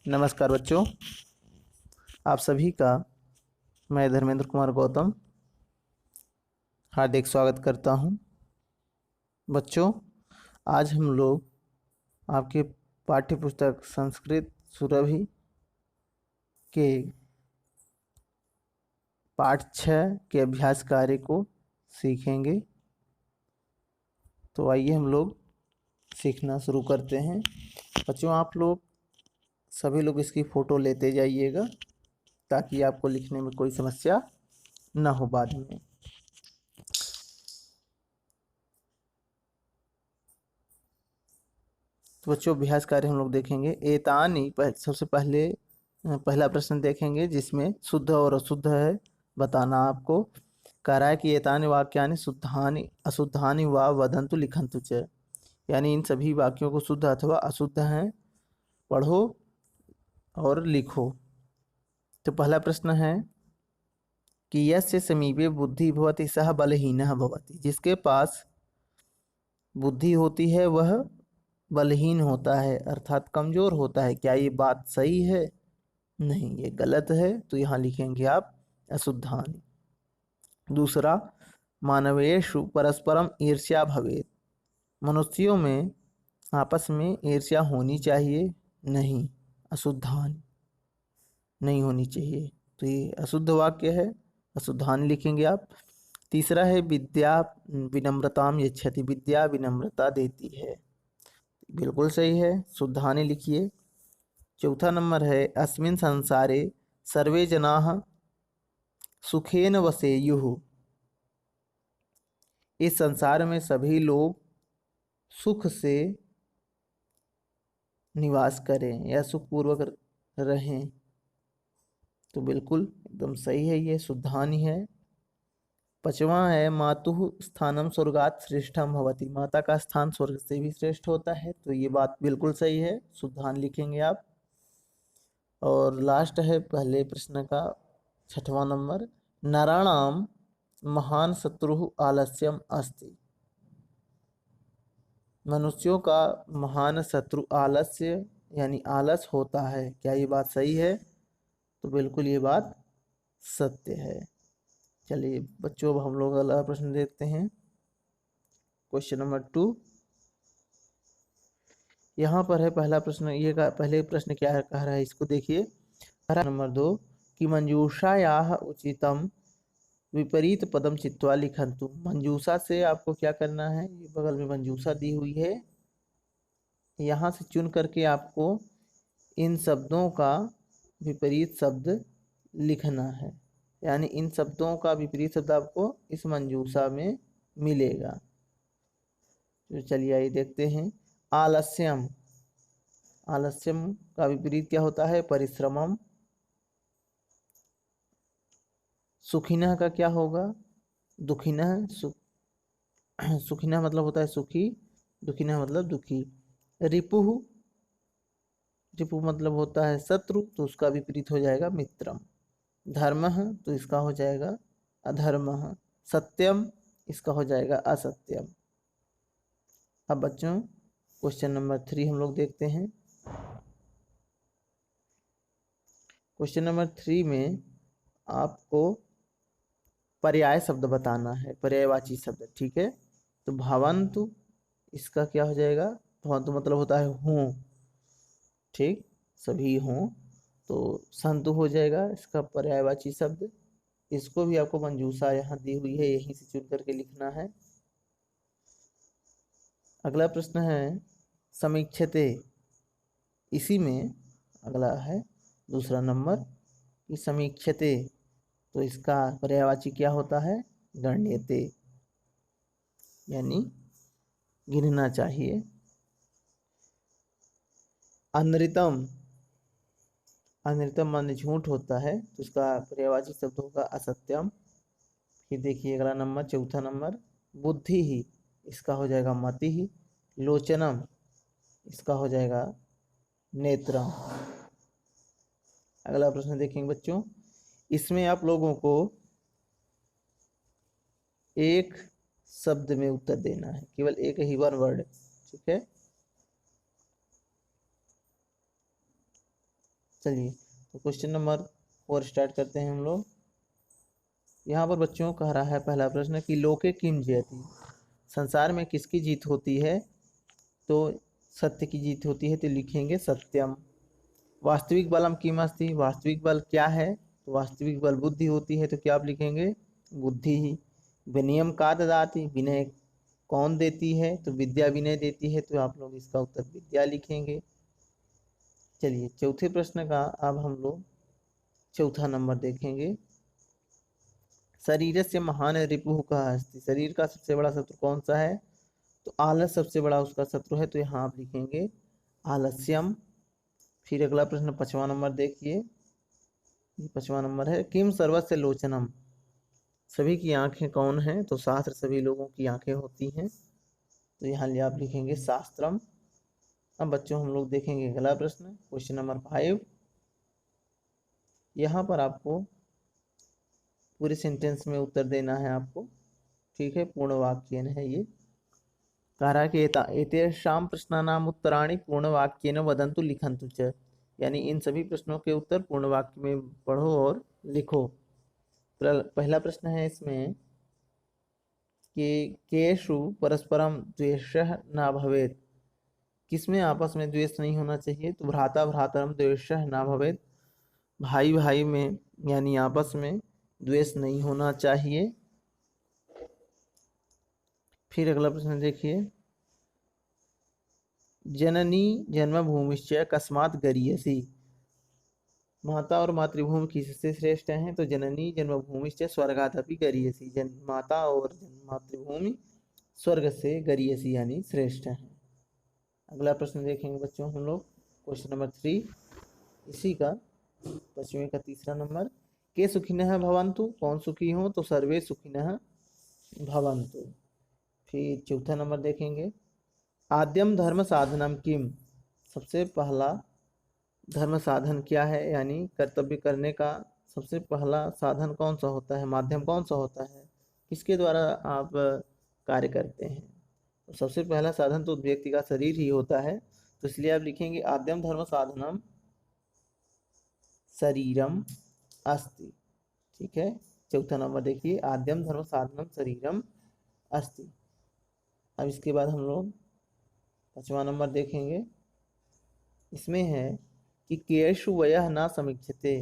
नमस्कार बच्चों, आप सभी का मैं धर्मेंद्र कुमार गौतम हार्दिक स्वागत करता हूं। बच्चों, आज हम लोग आपके पाठ्य पुस्तक संस्कृत सुरभि के पाठ 6 के अभ्यास कार्य को सीखेंगे। तो आइए हम लोग सीखना शुरू करते हैं। बच्चों, आप लोग सभी लोग इसकी फ़ोटो लेते जाइएगा ताकि आपको लिखने में कोई समस्या ना हो बाद में। तो बच्चों, अभ्यास कार्य हम लोग देखेंगे। एतानी सबसे पहले पहला प्रश्न देखेंगे जिसमें शुद्ध और अशुद्ध है बताना आपको। कह रहा है कि एतानि वाक्यानि शुद्धानि अशुद्धानि वा वदन्तु लिखन्तु च, यानी इन सभी वाक्यों को शुद्ध अथवा अशुद्ध हैं पढ़ो और लिखो। तो पहला प्रश्न है कि यस्य समीपे बुद्धि भवति सः बलहीनः भवति, जिसके पास बुद्धि होती है वह बलहीन होता है अर्थात कमजोर होता है। क्या ये बात सही है? नहीं, ये गलत है। तो यहाँ लिखेंगे आप अशुद्धानि। दूसरा, मानवेषु परस्परम ईर्ष्या भवेत्, मनुष्यों में आपस में ईर्ष्या होनी चाहिए नहीं, अशुद्धानि, नहीं होनी चाहिए। तो ये अशुद्ध वाक्य है, अशुद्धानि लिखेंगे आप। तीसरा है विद्या विनम्रताम यच्छति, विद्या विनम्रता देती है, बिल्कुल सही है, शुद्धानि लिखिए। चौथा नंबर है अस्मिन् संसारे सर्वे जनाः सुखेन वसेयुः, इस संसार में सभी लोग सुख से निवास करें या सुखपूर्वक रहें। तो बिल्कुल एकदम सही है, ये शुद्धानि है। पांचवा है मातुः स्थानम स्वर्गात् श्रेष्ठम भवति, माता का स्थान स्वर्ग से भी श्रेष्ठ होता है। तो ये बात बिल्कुल सही है, शुद्धानि लिखेंगे आप। और लास्ट है पहले प्रश्न का छठवां नंबर, नराणाम महान शत्रुः आलस्यम अस्ति, मनुष्यों का महान शत्रु आलस्य यानी आलस होता है। क्या ये बात सही है? तो बिल्कुल ये बात सत्य है। चलिए बच्चों, अब हम लोग अगला प्रश्न देखते हैं, क्वेश्चन नंबर 2। यहाँ पर है पहला प्रश्न, ये का पहले प्रश्न क्या है कह रहा है इसको देखिए। नंबर 2 कि मंजूषायाः उचितम विपरीत पदम चित्वा लिखन्तु, मंजूषा से आपको क्या करना है, ये बगल में मंजूषा दी हुई है, यहाँ से चुन करके आपको इन शब्दों का विपरीत शब्द लिखना है, यानी इन शब्दों का विपरीत शब्द आपको इस मंजूषा में मिलेगा। तो चलिए आइए देखते हैं। आलस्यम, आलस्यम का विपरीत क्या होता है? परिश्रमम। सुखिनः का क्या होगा? दुखिनः। सुखिनः मतलब होता है सुखी, दुखिनः मतलब दुखी। रिपुः, रिपु मतलब होता है शत्रु, तो उसका विपरीत हो जाएगा मित्रम। धर्मः, तो इसका हो जाएगा अधर्मः। सत्यम, इसका हो जाएगा असत्यम। अब बच्चों क्वेश्चन नंबर 3 हम लोग देखते हैं। क्वेश्चन नंबर 3 में आपको पर्याय शब्द बताना है, पर्यायवाची शब्द, ठीक है। तो भवन्तु, इसका क्या हो जाएगा? भवन्तु मतलब होता है हूँ, ठीक, सभी हों। तो संतु हो जाएगा इसका पर्यायवाची शब्द। इसको भी आपको मंजूषा यहाँ दी हुई है, यहीं से चुन करके लिखना है। अगला प्रश्न है समीक्षते, इसी में अगला है दूसरा नंबर कि समीक्षते, तो इसका पर्यायवाची क्या होता है? गण्यते, यानी गिनना चाहिए। अनृतम, अनृतम मान झूठ होता है, तो इसका पर्यायवाची शब्द होगा असत्यम। फिर देखिए अगला नंबर चौथा नंबर, बुद्धि ही, इसका हो जाएगा मति ही। लोचनम, इसका हो जाएगा नेत्रम। अगला प्रश्न देखेंगे बच्चों, इसमें आप लोगों को एक शब्द में उत्तर देना है, केवल एक ही वन वर्ड, ठीक है। चलिए तो क्वेश्चन नंबर 4 स्टार्ट करते हैं हम लोग। यहाँ पर बच्चों कह रहा है पहला प्रश्न कि लोके किम जयति, संसार में किसकी जीत होती है? तो सत्य की जीत होती है, तो लिखेंगे सत्यम। वास्तविक बलम किम अस्ति, वास्तविक बल क्या है? तो वास्तविक बल बुद्धि होती है, तो क्या आप लिखेंगे? बुद्धि ही। विनयम का ददाति, विनय कौन देती है? तो विद्या विनय देती है, तो आप लोग इसका उत्तर विद्या लिखेंगे। चलिए चौथे प्रश्न का अब हम लोग चौथा नंबर देखेंगे। शरीर से महान रिपुः कः अस्ति, शरीर का सबसे बड़ा शत्रु कौन सा है? तो आलस सबसे बड़ा उसका शत्रु है, तो यहाँ आप लिखेंगे आलस्यम। फिर अगला प्रश्न 5वां नंबर देखिए, ये 5वां नंबर है किम सर्वस्य लोचनम, सभी की आंखें कौन है? तो शास्त्र सभी लोगों की आंखें होती हैं, तो यहाँ आप लिखेंगे शास्त्रम। अब बच्चों हम लोग देखेंगे अगला प्रश्न, क्वेश्चन नंबर 5। यहाँ पर आपको पूरे सेंटेंस में उत्तर देना है आपको, ठीक है, पूर्ण वाक्य है ये। कह रहा है कि एतेषां प्रश्नानाम उत्तराणि पूर्ण वाक्येन वदन्तु लिखन्तु च, यानी इन सभी प्रश्नों के उत्तर पूर्ण वाक्य में पढ़ो और लिखो। पहला प्रश्न है इसमें कि केषु परस्परम द्वेषः न भवेत्, किसमें आपस में द्वेष नहीं होना चाहिए? तो भ्राता भ्रातरम द्वेषः न भवेत्, भाई भाई में यानी आपस में द्वेष नहीं होना चाहिए। फिर अगला प्रश्न देखिए, जननी जन्मभूमिश्च कस्मात् गरीयसी, माता और मातृभूमि किससे श्रेष्ठ हैं? तो जननी जन्मभूमिश्च स्वर्गादपि गरीयसी, माता और मातृभूमि स्वर्ग से गरीयसी यानी श्रेष्ठ हैं। अगला प्रश्न देखेंगे बच्चों हम लोग, क्वेश्चन नंबर 3, इसी का 5वें का तीसरा नंबर। के सुखिनः भवन्तु, कौन सुखी हो? तो सर्वे सुखिनः भवन्तु। फिर चौथा नंबर देखेंगे, आद्यम धर्म साधनम किम, सबसे पहला धर्म साधन क्या है? यानी कर्तव्य करने का सबसे पहला साधन कौन सा होता है, माध्यम कौन सा होता है, किसके द्वारा आप कार्य करते हैं? तो सबसे पहला साधन तो व्यक्ति का शरीर ही होता है, तो इसलिए आप लिखेंगे आद्यम धर्म साधनम शरीरम अस्ति, ठीक है। चौथा नंबर देखिए, आद्यम धर्म साधनम शरीरम अस्ति। अब इसके बाद हम लोग 5वां नंबर देखेंगे, इसमें है कि केषु वयः न समीक्षते,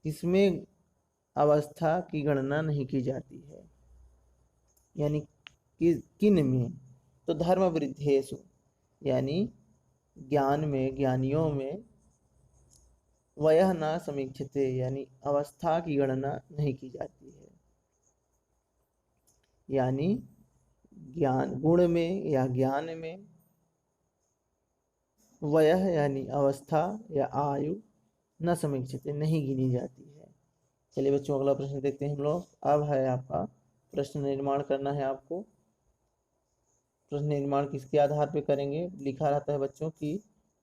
इसमें अवस्था की गणना नहीं की जाती है, यानी कि किन में? तो धर्म वृद्धेषु, यानी ज्ञान में, ज्ञानियों में, वयः न समीक्षते यानी अवस्था की गणना नहीं की जाती है, यानी ज्ञान गुण में या ज्ञान में वयः यानी अवस्था या आयु न समीक्षित नहीं गिनी जाती है। चलिए बच्चों अगला प्रश्न देखते हैं हम लोग। अब है आपका प्रश्न निर्माण करना है आपको। प्रश्न निर्माण किसके आधार पर करेंगे? लिखा रहता है बच्चों की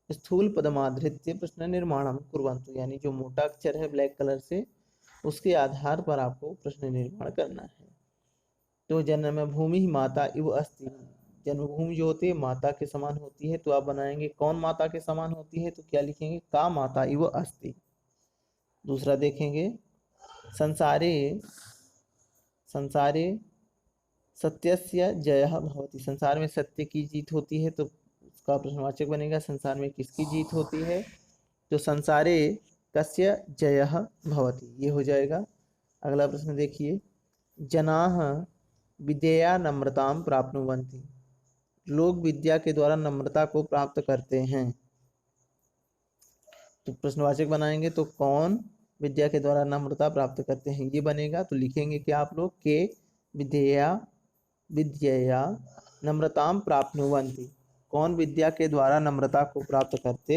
स्थूल पदमाधृत्य प्रश्न निर्माणम कुर्वन्तु, यानी जो मोटा अक्षर है ब्लैक कलर से, उसके आधार पर आपको प्रश्न निर्माण करना है। तो जन्मभूमि माता इव अस्ति, जन्मभूमि जो होती है माता के समान होती है, तो आप बनाएंगे कौन माता के समान होती है? तो क्या लिखेंगे? का माता इव अस्ति। दूसरा देखेंगे, संसारे संसारे सत्यस्य जयः भवति, संसार में सत्य की जीत होती है, तो उसका प्रश्नवाचक बनेगा संसार में किसकी जीत होती है? तो संसारे कस्य जयः भवति, ये हो जाएगा। अगला प्रश्न देखिए, जनाः विद्यया नम्रतां प्राप्नुवन्ति, लोग विद्या के द्वारा नम्रता को प्राप्त करते हैं, तो प्रश्नवाचक बनाएंगे तो कौन विद्या के द्वारा नम्रता प्राप्त करते हैं, ये बनेगा। तो लिखेंगे कि आप लोग के विद्यया विद्यया नम्रतां प्राप्नुवन्ति, कौन विद्या के द्वारा नम्रता को प्राप्त करते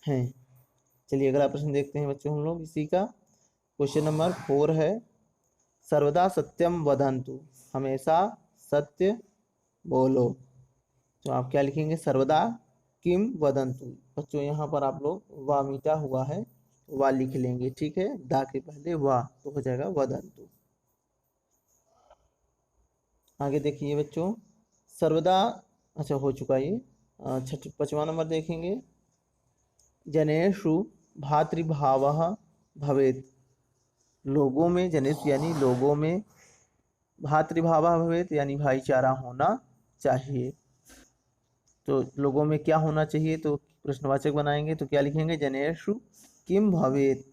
हैं। चलिए अगला प्रश्न देखते हैं बच्चों हम लोग इसी का, क्वेश्चन नंबर 4 है, सर्वदा सत्यम वदन्तु, हमेशा सत्य बोलो। तो आप क्या लिखेंगे? सर्वदा किम वदन्तु। बच्चों यहाँ पर आप लोग वा मीठा हुआ है, वा लिख लेंगे, ठीक है, दा के पहले वा, तो हो जाएगा वदन्तु। आगे देखिए बच्चों, सर्वदा, अच्छा हो चुका ये। 5वां नंबर देखेंगे, जनेषु भातृभावः भवेत्, लोगों में, जनेषु यानी लोगों में, भातृभावः भवेत् यानी भाईचारा होना चाहिए। तो लोगों में क्या होना चाहिए, तो प्रश्नवाचक बनाएंगे तो क्या लिखेंगे, जनेषु किम भवेत्।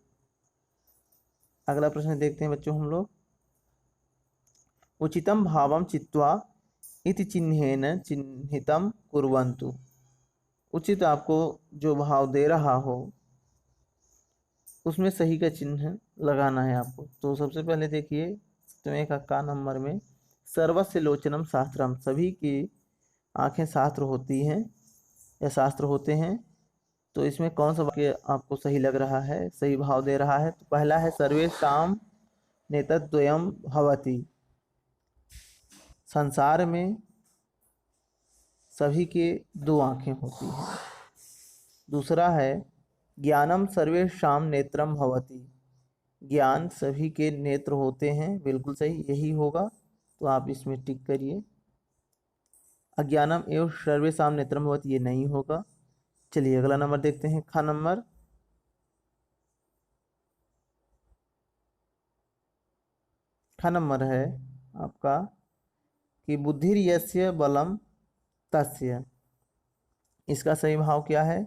अगला प्रश्न देखते हैं बच्चों हम लोग, उचितं भावं चित्वा इति चिह्नेन चिह्नितं कुर्वन्तु। उचित आपको जो भाव दे रहा हो उसमें सही का चिन्ह लगाना है आपको। तो सबसे पहले देखिए तुम्हें का नंबर में, सर्वस्य लोचनम शास्त्रम, सभी की आंखें शास्त्र होती हैं या शास्त्र होते हैं। तो इसमें कौन सा वाक्य आपको सही लग रहा है, सही भाव दे रहा है, तो पहला है सर्वेषां नेतद्वयं भवति, संसार में सभी के दो आंखें होती हैं। दूसरा है ज्ञानम सर्वेषां नेत्रम भवति, ज्ञान सभी के नेत्र होते हैं, बिल्कुल सही यही होगा, तो आप इसमें टिक करिए। अज्ञानम एवं सर्वेषां नेत्रम भवति ये नहीं होगा। चलिए अगला नंबर देखते हैं, ख नंबर, ख नंबर है आपका कि बुद्धिर यस्य बलम तस्य, इसका सही भाव क्या है,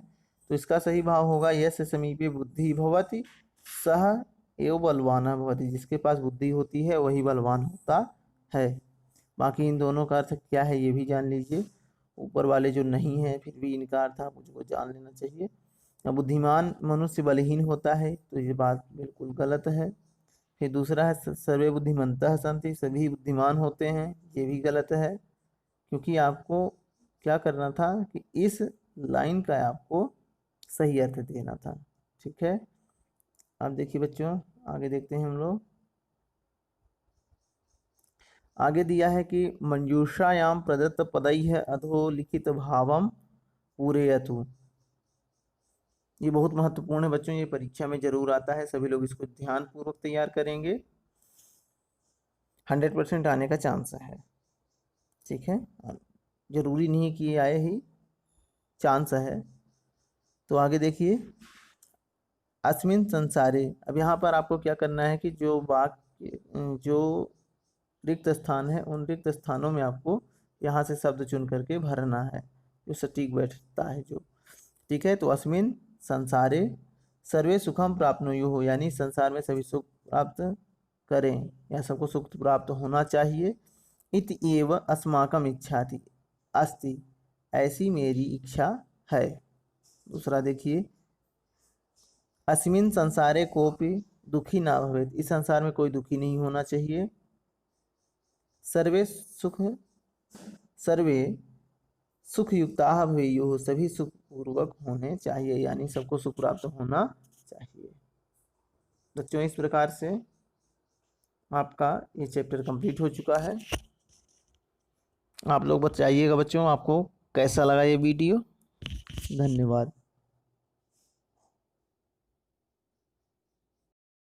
तो इसका सही भाव होगा यस्य समीपे बुद्धि भवति सह एव बलवान भवति, जिसके पास बुद्धि होती है वही बलवान होता है। बाकी इन दोनों का अर्थ क्या है ये भी जान लीजिए, ऊपर वाले जो नहीं है फिर भी इनका अर्थ आप मुझको जान लेना चाहिए। बुद्धिमान मनुष्य बलहीन होता है, तो ये बात बिल्कुल गलत है। फिर दूसरा है सर्वे बुद्धिमन्तः सन्ति, सभी बुद्धिमान होते हैं, ये भी गलत है, क्योंकि आपको क्या करना था कि इस लाइन का आपको सही अर्थ देना था। ठीक है, अब देखिए बच्चों आगे देखते हैं हम लोग। आगे दिया है कि मंजूषायाम प्रदत्त पदैः अधोलिखित भावम पूरयतु। ये बहुत महत्वपूर्ण है बच्चों, ये परीक्षा में जरूर आता है, सभी लोग इसको ध्यान पूर्वक तैयार करेंगे, 100% आने का चांस है। ठीक है, जरूरी नहीं है कि ये आए ही, चांस है। तो आगे देखिए, अस्मिन संसारे, अब यहाँ पर आपको क्या करना है कि जो वाक्य जो रिक्त स्थान है उन रिक्त स्थानों में आपको यहाँ से शब्द चुन करके भरना है जो सटीक बैठता है जो। ठीक है, तो अस्मिन संसारे सर्वे सुखम प्राप्नुयुः, यानी संसार में सभी सुख प्राप्त करें या सबको सुख प्राप्त होना चाहिए। इति एव अस्माकम इच्छाति अस्ति, ऐसी मेरी इच्छा है। दूसरा देखिए, अस्मिन संसारे कोपि दुखी ना भवेत्, इस संसार में कोई दुखी नहीं होना चाहिए। सर्वे सुख युक्ताः भवेयुः, सभी सुख पूर्वक होने चाहिए, यानी सबको सुख प्राप्त होना चाहिए। बच्चों इस प्रकार से आपका ये चैप्टर कंप्लीट हो चुका है। आप लोग बताइएगा बच्चों आपको कैसा लगा ये वीडियो। धन्यवाद।